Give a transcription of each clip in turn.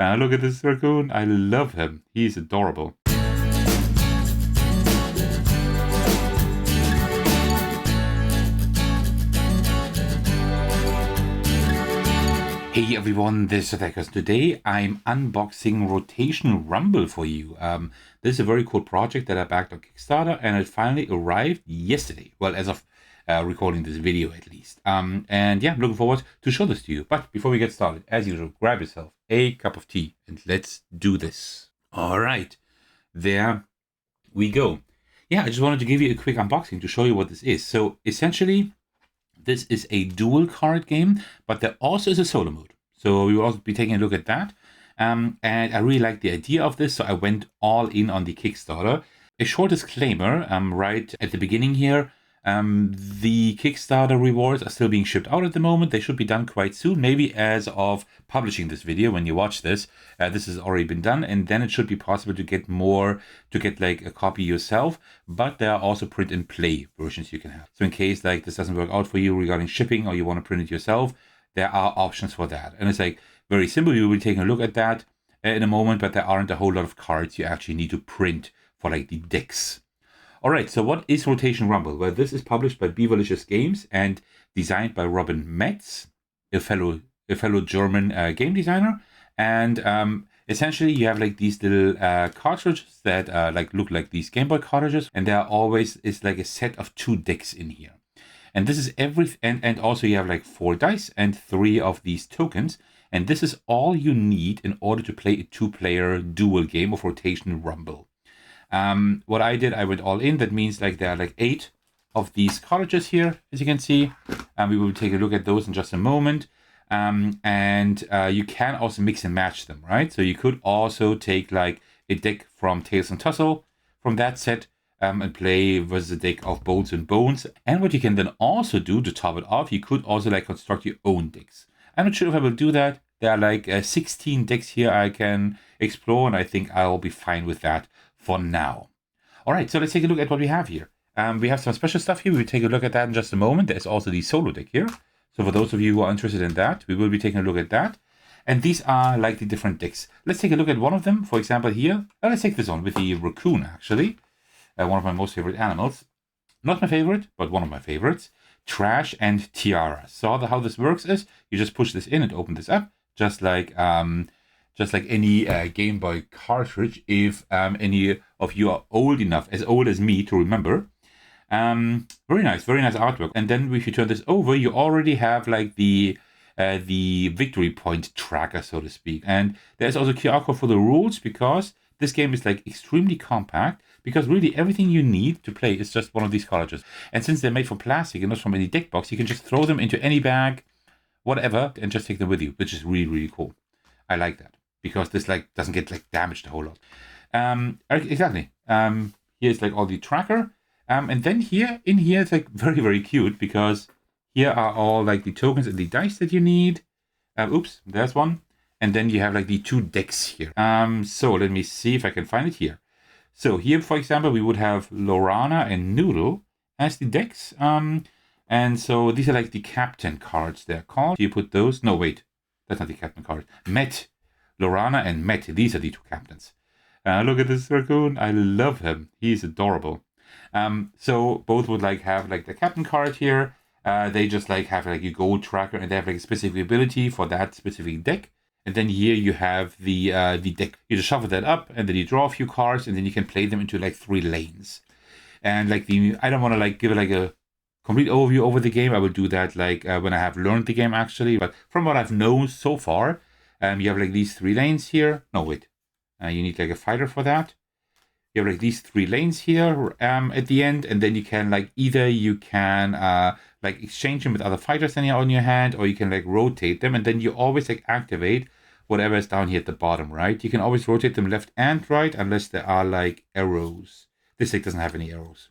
Look at this raccoon. I love him. He's adorable. Hey everyone, this is Thecos. Today I'm unboxing Rotation Rumble for you. This is a very cool project that I backed on Kickstarter and it finally arrived yesterday. Well, as of recording this video at least. And yeah, I'm looking forward to show this to you. But before we get started, as usual, grab yourself a cup of tea and let's do this. All right, there we go. Yeah, I just wanted to give you a quick unboxing to show you what this is. So essentially, this is a dual card game, but there also is a solo mode. So we will also be taking a look at that. And I really like the idea of this, so I went all in on the Kickstarter. A short disclaimer right at the beginning here. The Kickstarter rewards are still being shipped out at the moment. They should be done quite soon, maybe as of publishing this video. When you watch this, this has already been done, and then it should be possible to get more, to get like a copy yourself. But there are also print and play versions you can have. So in case like this doesn't work out for you regarding shipping, or you want to print it yourself, there are options for that. And it's like very simple. We will be taking a look at that in a moment, but there aren't a whole lot of cards you actually need to print for like the decks. All right, so what is Rotation Rumble? Well, this is published by Beaverlicious Games and designed by Robin Metz, a fellow German game designer. And essentially, you have like these little cartridges that like look like these Game Boy cartridges, and there always is like a set of 2 decks in here. And this is and also you have like 4 dice and 3 of these tokens, and this is all you need in order to play a 2-player dual game of Rotation Rumble. What I did, I went all in. That means like there are like 8 of these cartridges here, as you can see. We will take a look at those in just a moment. And you can also mix and match them, right? So you could also take like a deck from Tales and Tussle from that set and play versus a deck of Bolts and Bones. And what you can then also do to top it off, you could also like construct your own decks. I'm not sure if I will do that. There are like 16 decks here I can explore, and I think I'll be fine with that for now. All right, so let's take a look at what we have here. We have some special stuff here. We'll take a look at that in just a moment. There's also the solo deck here. So for those of you who are interested in that, we will be taking a look at that. And these are like the different decks. Let's take a look at one of them. For example, here. Let's take this one with the raccoon, actually. One of my most favorite animals. Not my favorite, but one of my favorites. Trash and Tiara. So how this works is you just push this in and open this up, just like any Game Boy cartridge, if any of you are old enough, as old as me, to remember. Very nice artwork. And then if you turn this over, you already have like the victory point tracker, so to speak. And there's also a QR code for the rules, because this game is like extremely compact, because really everything you need to play is just one of these cartridges. And since they're made from plastic and not from any deck box, you can just throw them into any bag, whatever, and just take them with you, which is really, really cool. I like that, because this like doesn't get like damaged a whole lot. Exactly. Here's like all the tracker. And then in here, it's like very, very cute, because here are all like the tokens and the dice that you need. Oops, there's one. And then you have like the 2 decks here. So let me see if I can find it here. So here, for example, we would have Lorana and Noodle as the decks. And so these are like the captain cards they're called. You put those. No, wait. That's not the captain card. Met. Lorana and Met. These are the 2 captains. Look at this raccoon. I love him. He's adorable. So both would like have like the captain card here. They just like have like a gold tracker, and they have like a specific ability for that specific deck. And then here you have the deck. You just shuffle that up, and then you draw a few cards, and then you can play them into like 3 lanes. And like I don't want to like give it like a complete overview over the game. I will do that like when I have learned the game actually. But from what I've known so far, you have like these 3 lanes here. No, wait. You need like a fighter for that. You have like these 3 lanes here at the end, and then you can like either you can like exchange them with other fighters that are on your hand, or you can like rotate them, and then you always like activate whatever is down here at the bottom, right? You can always rotate them left and right, unless there are like arrows. This deck doesn't have any arrows.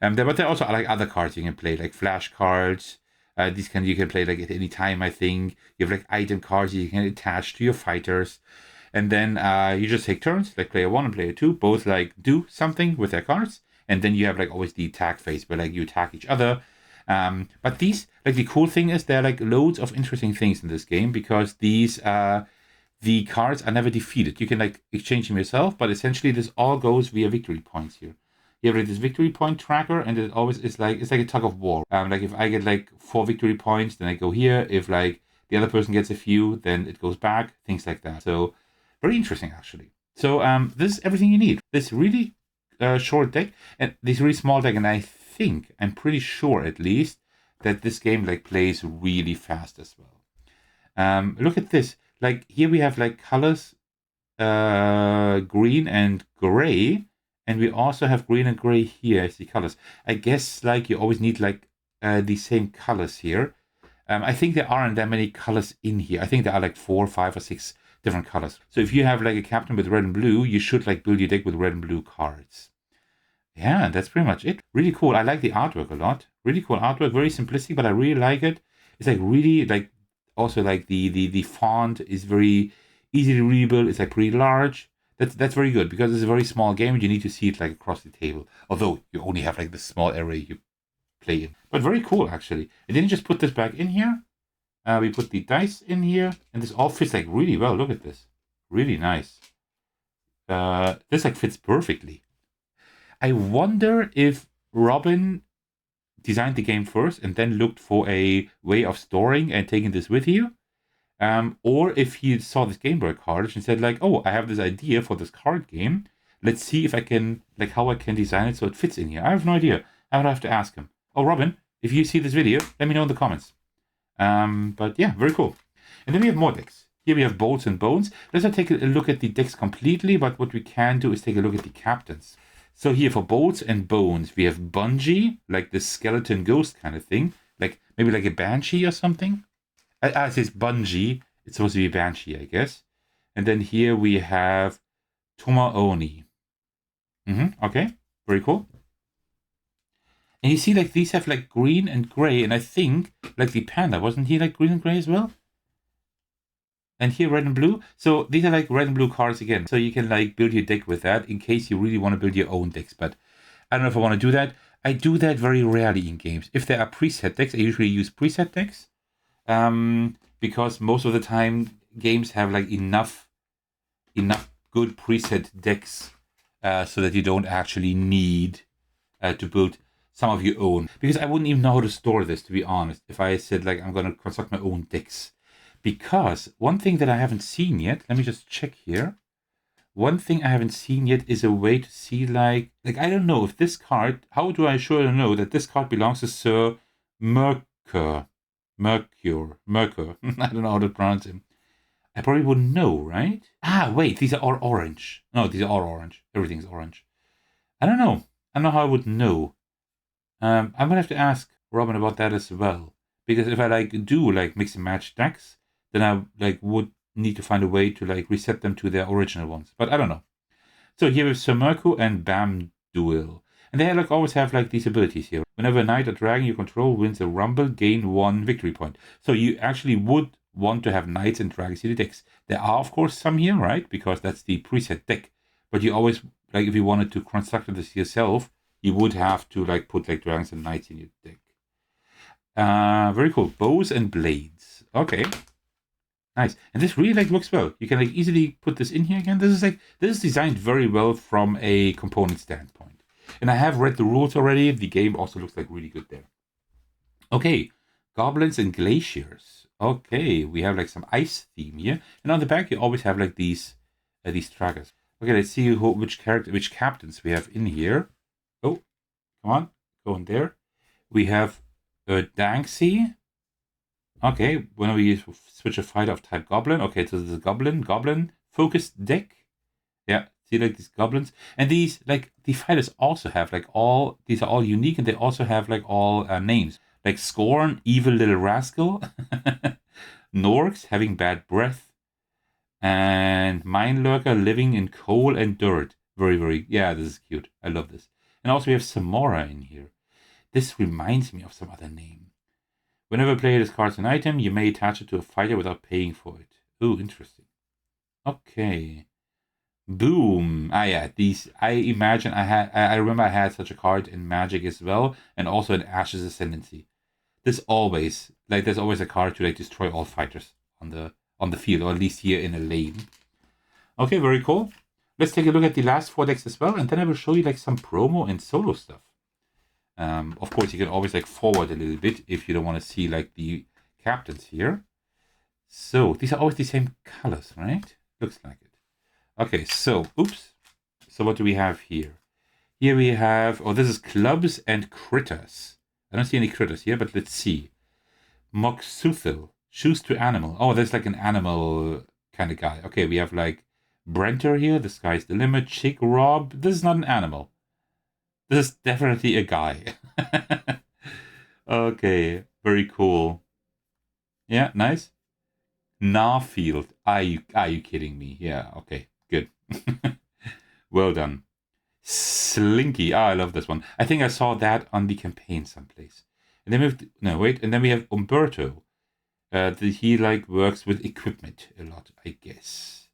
But there also are like other cards you can play, like flash cards. You can play like at any time, I think. You have like item cards you can attach to your fighters. And then you just take turns, like player 1 and player 2, both like do something with their cards. And then you have like always the attack phase where like you attack each other. But these, like the cool thing is there are like loads of interesting things in this game, because these the cards are never defeated. You can like exchange them yourself, but essentially this all goes via victory points here. You have like this victory point tracker, and it always is like it's like a tug of war. Like if I get like 4 victory points, then I go here. If like the other person gets a few, then it goes back. Things like that. So very interesting actually. So this is everything you need. This really short deck and this really small deck, and I'm pretty sure at least that this game like plays really fast as well. Look at this. Like here we have like colors, green and gray, and we also have green and gray here as the colors. I guess like you always need like the same colors here. I think there aren't that many colors in here. I think there are like 4, 5, or 6 different colors. So if you have like a captain with red and blue, you should like build your deck with red and blue cards. Yeah, that's pretty much it. Really cool. I like the artwork a lot. Really cool artwork. Very simplistic, but I really like it. It's like really like also like the font is very easy to rebuild. It's like pretty large. That's very good because it's a very small game and you need to see it like across the table. Although you only have like this small area you play in. But very cool actually. And then you just put this back in here. We put the dice in here and this all fits like really well. Look at this. Really nice. This like fits perfectly. I wonder if Robin designed the game first and then looked for a way of storing and taking this with you. Or if he saw this Game Boy cartridge and said like, oh, I have this idea for this card game. Let's see if I can, like how I can design it so it fits in here. I have no idea. I would have to ask him. Oh, Robin, if you see this video, let me know in the comments. But yeah, very cool. And then we have more decks. Here we have Bolts and Bones. Let's not take a look at the decks completely, but what we can do is take a look at the captains. So here for Bolts and Bones, we have Bungee, like the skeleton ghost kind of thing. Like maybe like a Banshee or something. It says Bungee. It's supposed to be Banshee, I guess. And then here we have Tomaoni. Okay, very cool. And you see like these have like green and gray. And I think like the panda, wasn't he like green and gray as well? And here red and blue. So these are like red and blue cards again. So you can like build your deck with that in case you really want to build your own decks. But I don't know if I want to do that. I do that very rarely in games. If there are preset decks, I usually use preset decks. Because most of the time games have like enough good preset decks so that you don't actually need to build some of your own. Because I wouldn't even know how to store this, to be honest, if I said like I'm going to construct my own decks. Because one thing that I haven't seen yet, let me just check here. One thing I haven't seen yet is a way to see like I don't know if this card, how do I sure know that this card belongs to Sir Mercure? Mercure. I don't know how to pronounce him. I probably wouldn't know, right? Ah, wait, these are all orange. No, these are all orange. Everything's orange. I don't know. I don't know how I would know. I'm gonna have to ask Robin about that as well. Because if I like do like mix and match decks, then I like would need to find a way to like reset them to their original ones. But I don't know. So here we have Sir Mercure and Bam Duel. And they like always have like these abilities here. Whenever a knight or dragon you control wins a rumble, gain 1 victory point. So you actually would want to have knights and dragons in the decks. There are of course some here, right? Because that's the preset deck. But you always like if you wanted to construct this yourself, you would have to like put like dragons and knights in your deck. Very cool. Bows and blades. Okay. Nice. And this really like works well. You can like easily put this in here again. This is designed very well from a component standpoint. And I have read the rules already. The game also looks like really good there. Okay. Goblins and glaciers. Okay. We have like some ice theme here. And on the back you always have like these trackers. Okay, let's see which captains we have in here. Oh, come on. Go in there. We have Danxi. Okay, when we switch a fighter of type Goblin. Okay, so this is a Goblin focused deck. Yeah, see like these goblins. And these, like, the fighters also have like these are all unique and they also have like all names. Like Scorn, Evil Little Rascal. Norks, having bad breath. And Mine Lurker, living in coal and dirt. Very, very, yeah, this is cute. I love this. And also we have Samora in here. This reminds me of some other name. Whenever a player discards an item, you may attach it to a fighter without paying for it. Ooh, interesting. Okay. Boom. Ah, yeah. These. I imagine I remember I had such a card in Magic as well, and also in Ash's Ascendancy. There's always a card to like destroy all fighters on the on the field, or at least here in a lane. Okay, very cool. Let's take a look at the last 4 decks as well, and then I will show you like some promo and solo stuff. Of course, you can always like forward a little bit if you don't want to see like the captains here. So these are always the same colors, right? Looks like it. Okay, so oops. So what do we have here? Here we have, oh, this is clubs and critters. I don't see any critters here, but let's see. Moxuthil, choose to animal. Oh, there's like an animal kind of guy. Okay, we have like Brenter here, the sky's the limit. Chick Rob, this is not an animal. This is definitely a guy. Okay, very cool. Yeah, nice. Narfield, are you kidding me? Yeah, okay, good. Well done. Slinky, I love this one. I think I saw that on the campaign someplace. And then we have, no, wait, and then we have Umberto. He like works with equipment a lot, I guess.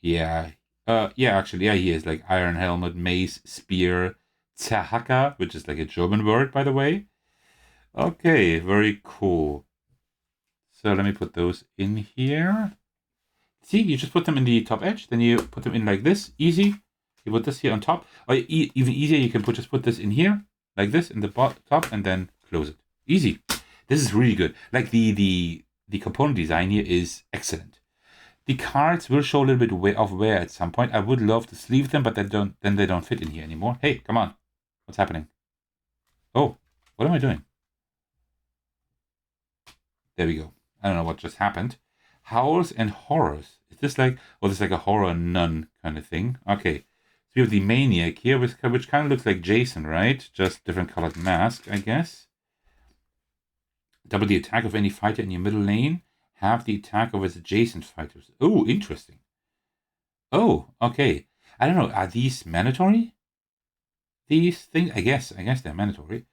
Yeah. Yeah, actually, yeah, he is like iron helmet, mace, spear, Zahaka, which is like a German word, by the way. Okay, very cool. So let me put those in here. See, you just put them in the top edge, then you put them in like this, easy. You put this here on top, or even easier, you can just put this in here, like this, in the top, and then close it. Easy. This is really good. Like the component design here is excellent. The cards will show a little bit of wear at some point. I would love to sleeve them, but then they don't fit in here anymore. Hey, come on. What's happening? Oh, what am I doing? There we go. I don't know what just happened. Howls and Horrors. Is this like, oh, this is like a horror nun kind of thing. Okay. So we have the Maniac here, which kind of looks like Jason, right? Just different colored mask, I guess. Double the attack of any fighter in your middle lane. Half the attack of its adjacent fighters. Oh, interesting. Oh, okay. I don't know. Are these mandatory? These things? I guess they're mandatory.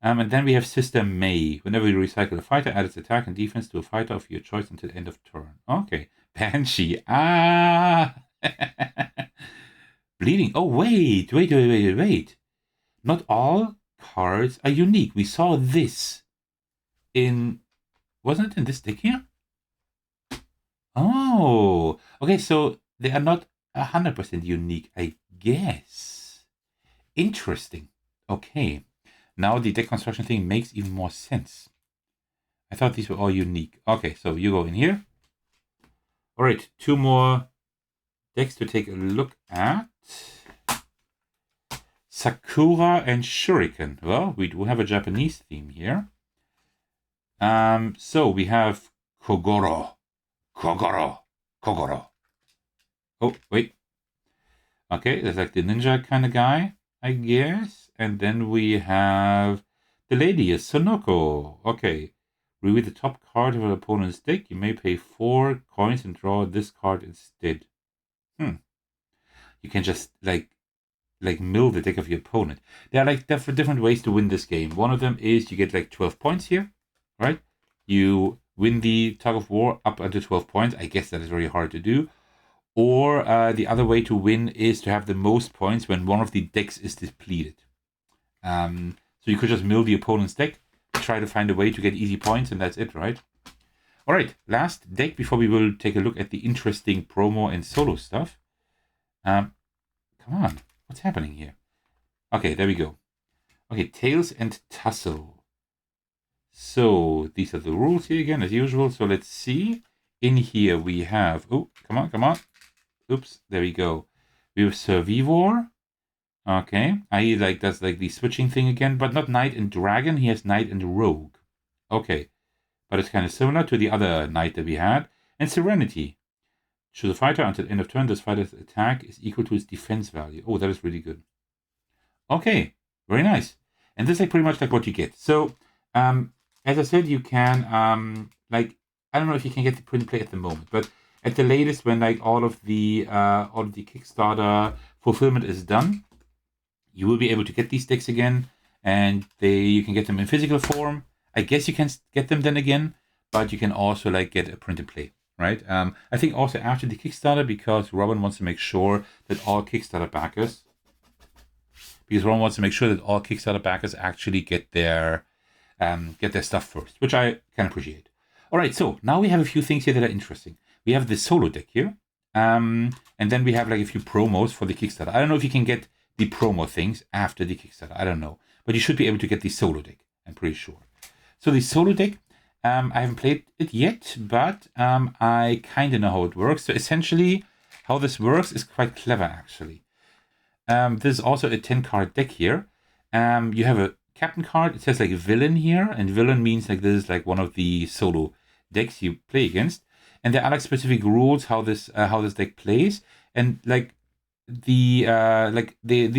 And then we have Sister May. Whenever you recycle a fighter, add its attack and defense to a fighter of your choice until end of turn. Okay. Banshee. Ah! Bleeding. Oh, wait. Not all cards are unique. We saw this in... Wasn't it in this deck here? Oh. Okay, so they are not 100% unique, I guess. Interesting. Okay. Now the deck construction thing makes even more sense. I thought these were all unique. Okay, so you go in here. All right, 2 more decks to take a look at. Sakura and Shuriken. Well, we do have a Japanese theme here. So we have Kogoro. Oh, wait. Okay, there's like the ninja kind of guy, I guess. And then we have the lady, is Sonoko. Okay. Reveal the top card of an opponent's deck. You may pay 4 coins and draw this card instead. You can just like mill the deck of your opponent. There are like different ways to win this game. One of them is you get like 12 points here, right? You win the tug of war up until 12 points. I guess that is very hard to do. Or the other way to win is to have the most points when one of the decks is depleted. So you could just mill the opponent's deck, try to find a way to get easy points, and that's it, right? All right, last deck before we will take a look at the interesting promo and solo stuff. Come on, what's happening here? Okay, there we go. Okay, Tails and Tussle. So these are the rules here again, as usual. So let's see. In here we have, oh, come on. Oops, there we go. We have Survivor. Okay, I like that's like the switching thing again, but not Knight and Dragon. He has Knight and Rogue. Okay, but it's kind of similar to the other Knight that we had. And Serenity. Choose a fighter until end of turn. This fighter's attack is equal to its defense value. Oh, that is really good. Okay, very nice. And this is like pretty much like what you get. So, as I said, you can like I don't know if you can get the print and play at the moment, but at the latest, when like all of the Kickstarter fulfillment is done, you will be able to get these decks again, and you can get them in physical form. I guess you can get them then again, but you can also like get a print and play, right? I think also after the Kickstarter, because Robin wants to make sure that all Kickstarter backers, actually get their stuff first, which I can appreciate. All right, so now we have a few things here that are interesting. We have the solo deck here, and then we have like a few promos for the Kickstarter. I don't know if you can get the promo things after the Kickstarter. I don't know, but you should be able to get the solo deck. I'm pretty sure. So the solo deck, I haven't played it yet, but I kind of know how it works. So essentially, how this works is quite clever, actually. This is also a 10-card deck here. You have a captain card. It says like villain here, and villain means like this is like one of the solo decks you play against. And there are like specific rules how this deck plays, and like these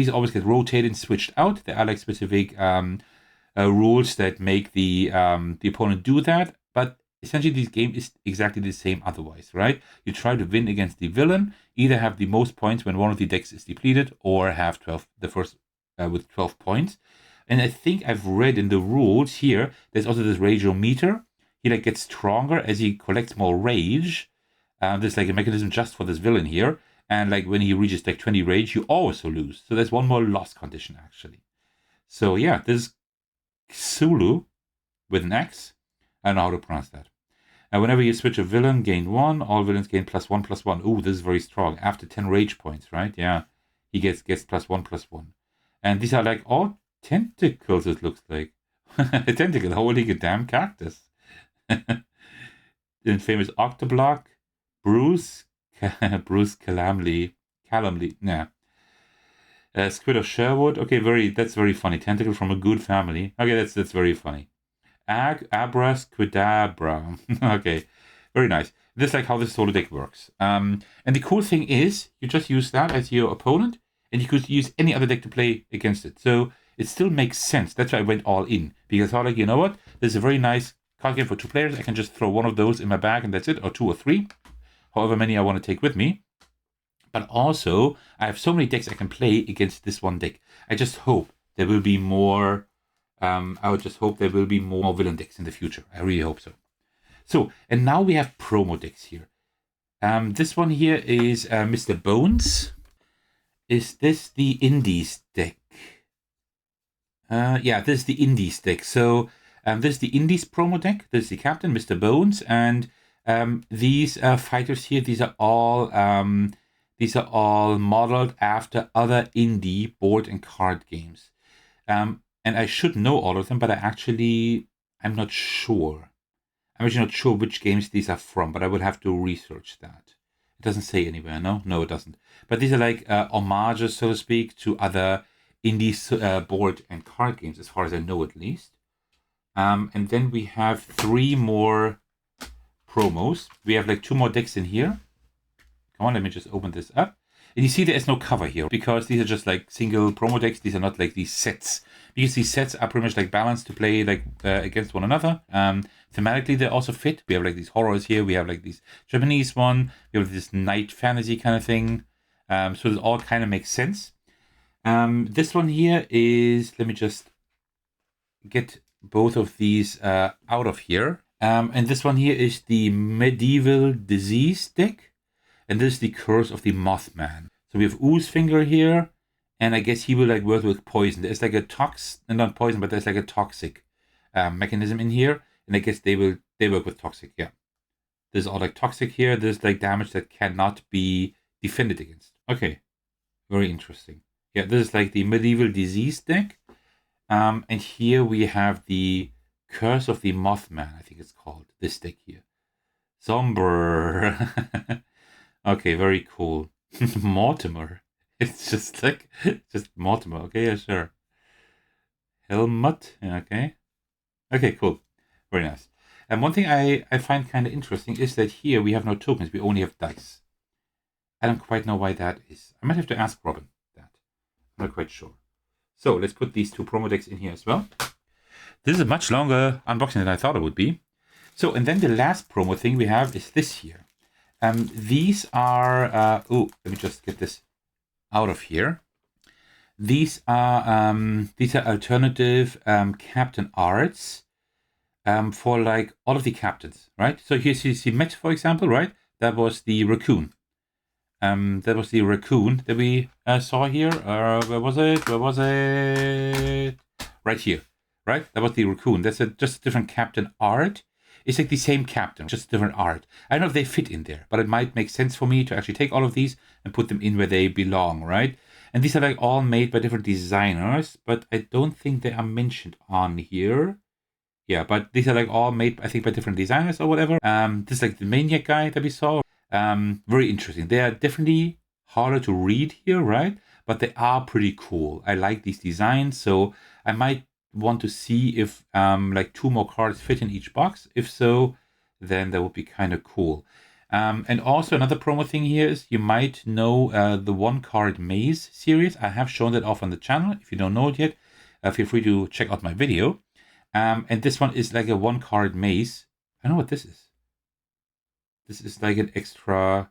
always get rotated and switched out. There are like specific rules that make the opponent do that, but essentially this game is exactly the same otherwise, right? You try to win against the villain, either have the most points when one of the decks is depleted, or have 12 the first with 12 points. And I think I've read in the rules here, there's also this rage meter. He like gets stronger as he collects more rage. There's like a mechanism just for this villain here. And like when he reaches like 20 rage, you also lose. So there's one more loss condition actually. So yeah, this Xulu with an X. I don't know how to pronounce that. And whenever you switch a villain, gain 1. All villains gain +1/+1. Ooh, this is very strong. After 10 rage points, right? Yeah. He gets +1/+1. And these are like all tentacles, it looks like. A tentacle holding a damn cactus. The famous Octoblock, Bruce Calamly, nah. Squid of Sherwood. Okay, that's very funny. Tentacle from a good family. Okay, that's very funny. Abracadabra. Okay, very nice. This is like how this solo deck works. And the cool thing is, you just use that as your opponent, and you could use any other deck to play against it. So it still makes sense. That's why I went all in, because I thought, like, you know what? This is a very nice card game for 2 players. I can just throw one of those in my bag, and that's it, or 2 or 3, however many I want to take with me. But also, I have so many decks I can play against this one deck. I just hope there will be more. I would just hope there will be more villain decks in the future. I really hope so. So, and now we have promo decks here. This one here is Mr. Bones. Is this the Indies deck? Yeah, this is the Indies deck. So, this is the Indies promo deck. This is the captain, Mr. Bones, and these fighters here. These are all modeled after other indie board and card games. And I should know all of them, but I'm not sure. I'm actually not sure which games these are from, but I would have to research that. It doesn't say anywhere, no? No, it doesn't. But these are like homages, so to speak, to other indie board and card games, as far as I know at least. And then we have 3 more promos. We have like 2 more decks in here. Come on, let me just open this up. And you see there is no cover here, because these are just like single promo decks. These are not like these sets. Because these sets are pretty much like balanced to play like against one another. Thematically, they also fit. We have like these horrors here. We have like this Japanese one. We have this night fantasy kind of thing. So it all kind of makes sense. This one here is, let me just get both of these out of here. And this one here is the Medieval Disease deck. And this is the Curse of the Mothman. So we have Oozefinger here, and I guess he will like work with poison. There's like a not poison, but there's like a toxic mechanism in here, and I guess they work with toxic. Yeah, there's all like toxic here. There's like damage that cannot be defended against. Okay, very interesting. Yeah, this is like the Medieval Disease deck, and here we have the Curse of the Mothman. I think it's called this deck here. Somber. Okay, very cool. Mortimer. It's just like, just Mortimer. Okay, yeah, sure. Helmut. Yeah, okay. Okay, cool. Very nice. And one thing I find kind of interesting is that here we have no tokens. We only have dice. I don't quite know why that is. I might have to ask Robin that. I'm not quite sure. So let's put these 2 promo decks in here as well. This is a much longer unboxing than I thought it would be. So, and then the last promo thing we have is this here. These are, let me just get this out of here. These are alternative captain arts for like all of the captains, right? So here's you see Metz, for example, right? That was the raccoon. That was the raccoon that we saw here. Where was it? Right here, right? That was the raccoon. That's just a different captain art. It's like the same captain, just different art. I don't know if they fit in there, but it might make sense for me to actually take all of these and put them in where they belong, right? And these are like all made by different designers, but I don't think they are mentioned on here. Yeah, but these are like all made, I think, by different designers or whatever. This is like the Maniac guy that we saw. Very interesting. They are definitely harder to read here, right? But they are pretty cool. I like these designs, so I might want to see if like 2 more cards fit in each box. If so, then that would be kind of cool. And also another promo thing here is you might know the 1-card maze series. I have shown that off on the channel. If you don't know it yet, feel free to check out my video. And this one is like a 1-card maze. I know what this is. This is like an extra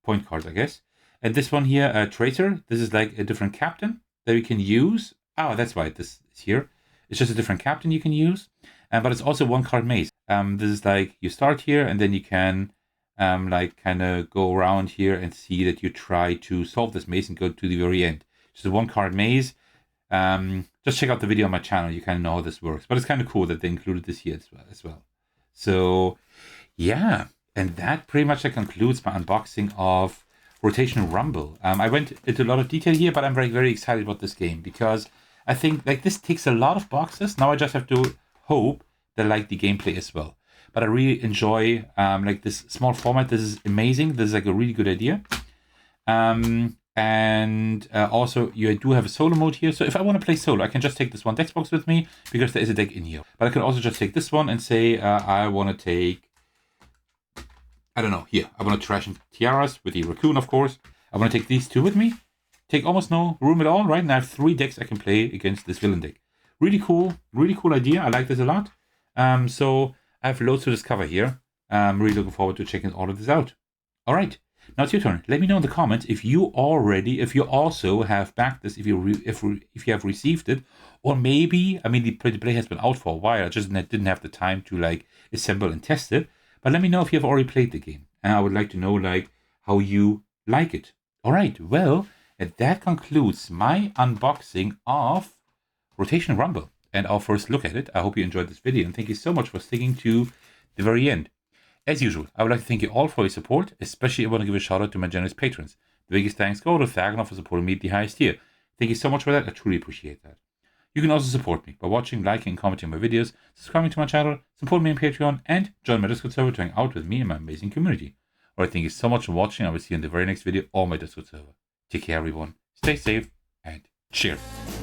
point card, I guess. And this one here, Traitor, this is like a different captain that you can use. Oh, that's why this is here. It's just a different captain you can use. But it's also 1-card maze. This is like you start here and then you can like kind of go around here and see that you try to solve this maze and go to the very end. It's a 1-card maze. Just check out the video on my channel. You kind of know how this works. But it's kind of cool that they included this here as well. So, yeah. And that pretty much concludes my unboxing of Rotational Rumble. I went into a lot of detail here, but I'm very, very excited about this game because I think like this ticks a lot of boxes. Now I just have to hope that I like the gameplay as well. But I really enjoy like this small format. This is amazing. This is like a really good idea. And also, you do have a solo mode here. So if I want to play solo, I can just take this one deck box with me because there is a deck in here. But I can also just take this one and say, I want to take, I don't know, here. I want to trash tiaras with the raccoon, of course. I want to take these 2 with me. Take almost no room at all, right? And I have 3 decks I can play against this villain deck. Really cool idea. I like this a lot. So I have loads to discover here. I'm really looking forward to checking all of this out. All right. Now it's your turn. Let me know in the comments if you also have backed this, if you have received it, or maybe, I mean, the play has been out for a while. I just didn't have the time to like assemble and test it. But let me know if you have already played the game, and I would like to know like how you like it. All right. Well, that concludes my unboxing of Rotational Rumble and our first look at it. I hope you enjoyed this video, and thank you so much for sticking to the very end. As usual, I would like to thank you all for your support, especially I want to give a shout out to my generous patrons. The biggest thanks go to Thecos for supporting me at the highest tier. Thank you so much for that, I truly appreciate that. You can also support me by watching, liking, and commenting my videos, subscribing to my channel, support me on Patreon, and join my Discord server to hang out with me and my amazing community. Alright, thank you so much for watching. I will see you in the very next video or my Discord server. Take care everyone, stay safe, and cheers!